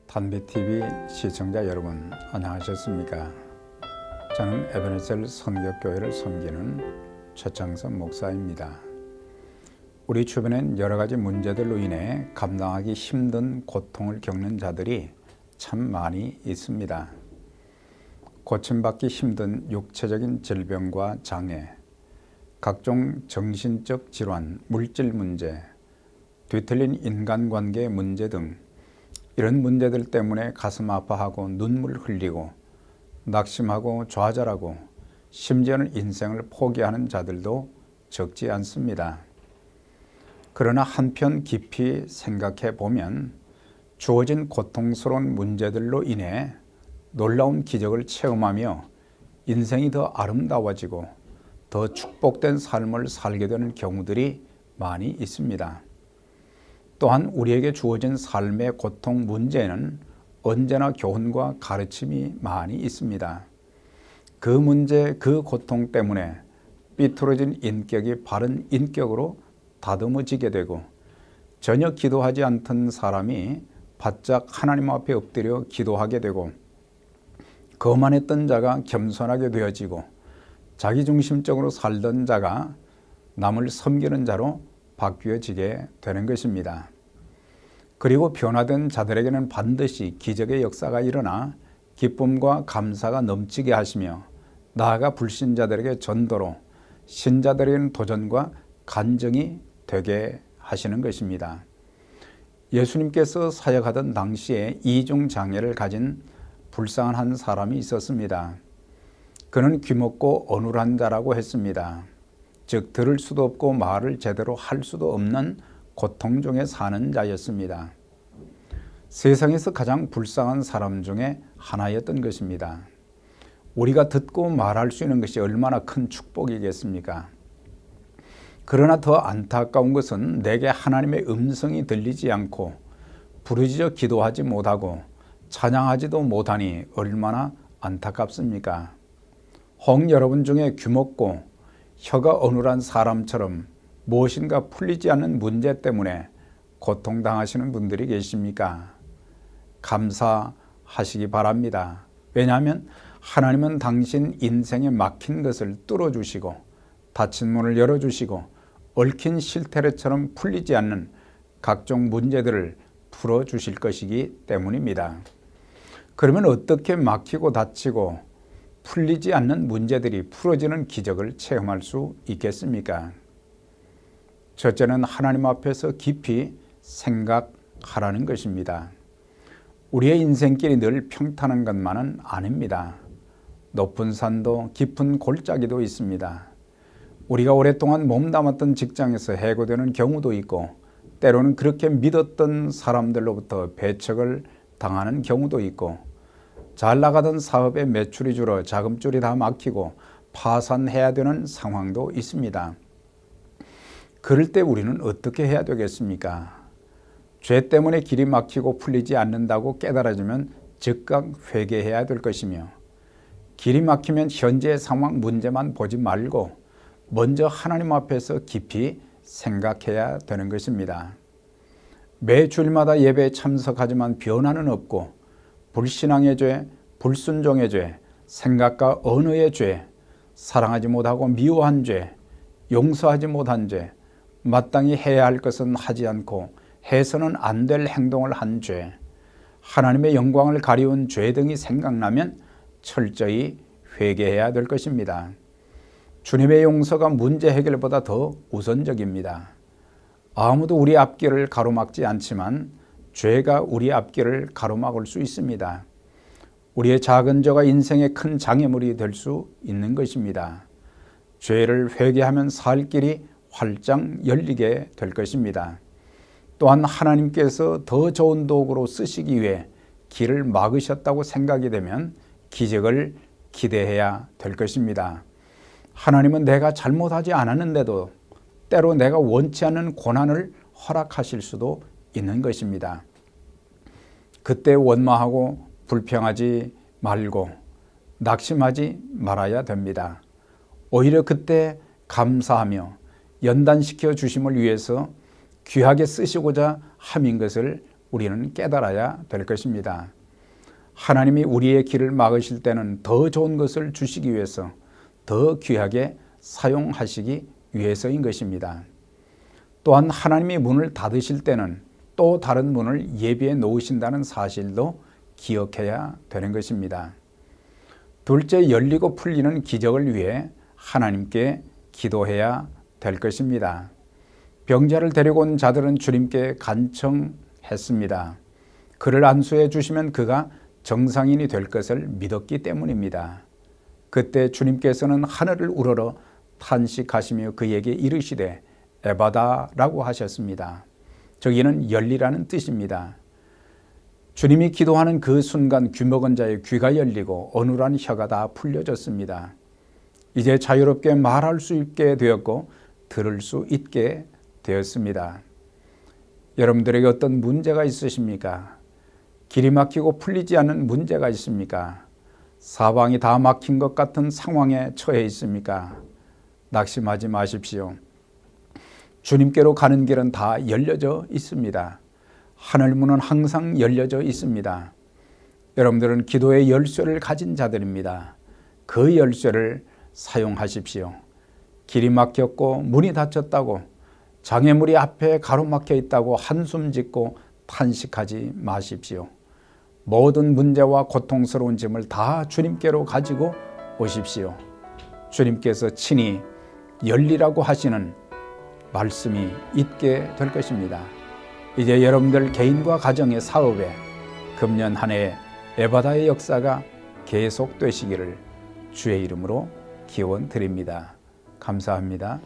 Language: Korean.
담비TV 시청자 여러분 안녕하셨습니까? 저는 에베네셀 선교교회를 섬기는 최창선 목사입니다. 우리 주변엔 여러 가지 문제들로 인해 감당하기 힘든 고통을 겪는 자들이 참 많이 있습니다. 고침받기 힘든 육체적인 질병과 장애, 각종 정신적 질환, 물질 문제, 뒤틀린 인간관계 문제 등 이런 문제들 때문에 가슴 아파하고 눈물 흘리고 낙심하고 좌절하고 심지어는 인생을 포기하는 자들도 적지 않습니다. 그러나 한편 깊이 생각해 보면 주어진 고통스러운 문제들로 인해 놀라운 기적을 체험하며 인생이 더 아름다워지고 더 축복된 삶을 살게 되는 경우들이 많이 있습니다. 또한 우리에게 주어진 삶의 고통 문제에는 언제나 교훈과 가르침이 많이 있습니다. 그 문제, 그 고통 때문에 삐뚤어진 인격이 바른 인격으로 다듬어지게 되고 전혀 기도하지 않던 사람이 바짝 하나님 앞에 엎드려 기도하게 되고 거만했던 자가 겸손하게 되어지고 자기중심적으로 살던 자가 남을 섬기는 자로 바뀌어지게 되는 것입니다. 그리고 변화된 자들에게는 반드시 기적의 역사가 일어나 기쁨과 감사가 넘치게 하시며 나아가 불신자들에게 전도로 신자들에게는 도전과 간증이 되게 하시는 것입니다. 예수님께서 사역하던 당시에 이중장애를 가진 불쌍한 한 사람이 있었습니다. 그는 귀먹고 어눌한 자라고 했습니다. 즉 들을 수도 없고 말을 제대로 할 수도 없는 고통 중에 사는 자였습니다. 세상에서 가장 불쌍한 사람 중에 하나였던 것입니다. 우리가 듣고 말할 수 있는 것이 얼마나 큰 축복이겠습니까? 그러나 더 안타까운 것은 내게 하나님의 음성이 들리지 않고 부르짖어 기도하지 못하고 찬양하지도 못하니 얼마나 안타깝습니까? 혹 여러분 중에 귀먹고 혀가 어눌한 사람처럼 무엇인가 풀리지 않는 문제 때문에 고통당하시는 분들이 계십니까? 감사하시기 바랍니다. 왜냐하면 하나님은 당신 인생에 막힌 것을 뚫어주시고 닫힌 문을 열어주시고 얽힌 실타래처럼 풀리지 않는 각종 문제들을 풀어주실 것이기 때문입니다. 그러면 어떻게 막히고 닫히고 풀리지 않는 문제들이 풀어지는 기적을 체험할 수 있겠습니까? 첫째는 하나님 앞에서 깊이 생각하라는 것입니다. 우리의 인생길이 늘 평탄한 것만은 아닙니다. 높은 산도 깊은 골짜기도 있습니다. 우리가 오랫동안 몸담았던 직장에서 해고되는 경우도 있고 때로는 그렇게 믿었던 사람들로부터 배척을 당하는 경우도 있고 잘 나가던 사업에 매출이 줄어 자금줄이 다 막히고 파산해야 되는 상황도 있습니다. 그럴 때 우리는 어떻게 해야 되겠습니까? 죄 때문에 길이 막히고 풀리지 않는다고 깨달아지면 즉각 회개해야 될 것이며 길이 막히면 현재의 상황 문제만 보지 말고 먼저 하나님 앞에서 깊이 생각해야 되는 것입니다. 매 주일마다 예배에 참석하지만 변화는 없고 불신앙의 죄, 불순종의 죄, 생각과 언어의 죄, 사랑하지 못하고 미워한 죄, 용서하지 못한 죄, 마땅히 해야 할 것은 하지 않고 해서는 안 될 행동을 한 죄, 하나님의 영광을 가리운 죄 등이 생각나면 철저히 회개해야 될 것입니다. 주님의 용서가 문제 해결보다 더 우선적입니다. 아무도 우리 앞길을 가로막지 않지만 죄가 우리 앞길을 가로막을 수 있습니다. 우리의 작은 죄가 인생의 큰 장애물이 될 수 있는 것입니다. 죄를 회개하면 살 길이 활짝 열리게 될 것입니다. 또한 하나님께서 더 좋은 도구로 쓰시기 위해 길을 막으셨다고 생각이 되면 기적을 기대해야 될 것입니다. 하나님은 내가 잘못하지 않았는데도 때로 내가 원치 않는 고난을 허락하실 수도 있는 것입니다. 그때 원망하고 불평하지 말고 낙심하지 말아야 됩니다. 오히려 그때 감사하며 연단시켜 주심을 위해서 귀하게 쓰시고자 함인 것을 우리는 깨달아야 될 것입니다. 하나님이 우리의 길을 막으실 때는 더 좋은 것을 주시기 위해서, 더 귀하게 사용하시기 위해서인 것입니다. 또한 하나님이 문을 닫으실 때는 또 다른 문을 예비해 놓으신다는 사실도 기억해야 되는 것입니다. 둘째, 열리고 풀리는 기적을 위해 하나님께 기도해야 될 것입니다. 병자를 데리고 온 자들은 주님께 간청했습니다. 그를 안수해 주시면 그가 정상인이 될 것을 믿었기 때문입니다. 그때 주님께서는 하늘을 우러러 탄식하시며 그에게 이르시되 에바다라고 하셨습니다. 저기는 열리라는 뜻입니다. 주님이 기도하는 그 순간 귀먹은 자의 귀가 열리고 어눌한 혀가 다 풀려졌습니다. 이제 자유롭게 말할 수 있게 되었고 들을 수 있게 되었습니다. 여러분들에게 어떤 문제가 있으십니까? 길이 막히고 풀리지 않는 문제가 있습니까? 사방이 다 막힌 것 같은 상황에 처해 있습니까? 낙심하지 마십시오. 주님께로 가는 길은 다 열려져 있습니다. 하늘문은 항상 열려져 있습니다. 여러분들은 기도의 열쇠를 가진 자들입니다. 그 열쇠를 사용하십시오. 길이 막혔고 문이 닫혔다고, 장애물이 앞에 가로막혀 있다고 한숨 짓고 탄식하지 마십시오. 모든 문제와 고통스러운 짐을 다 주님께로 가지고 오십시오. 주님께서 친히 열리라고 하시는 말씀이 있게 될 것입니다. 이제 여러분들 개인과 가정의 사업에 금년 한 해 에바다의 역사가 계속되시기를 주의 이름으로 기원드립니다. 감사합니다.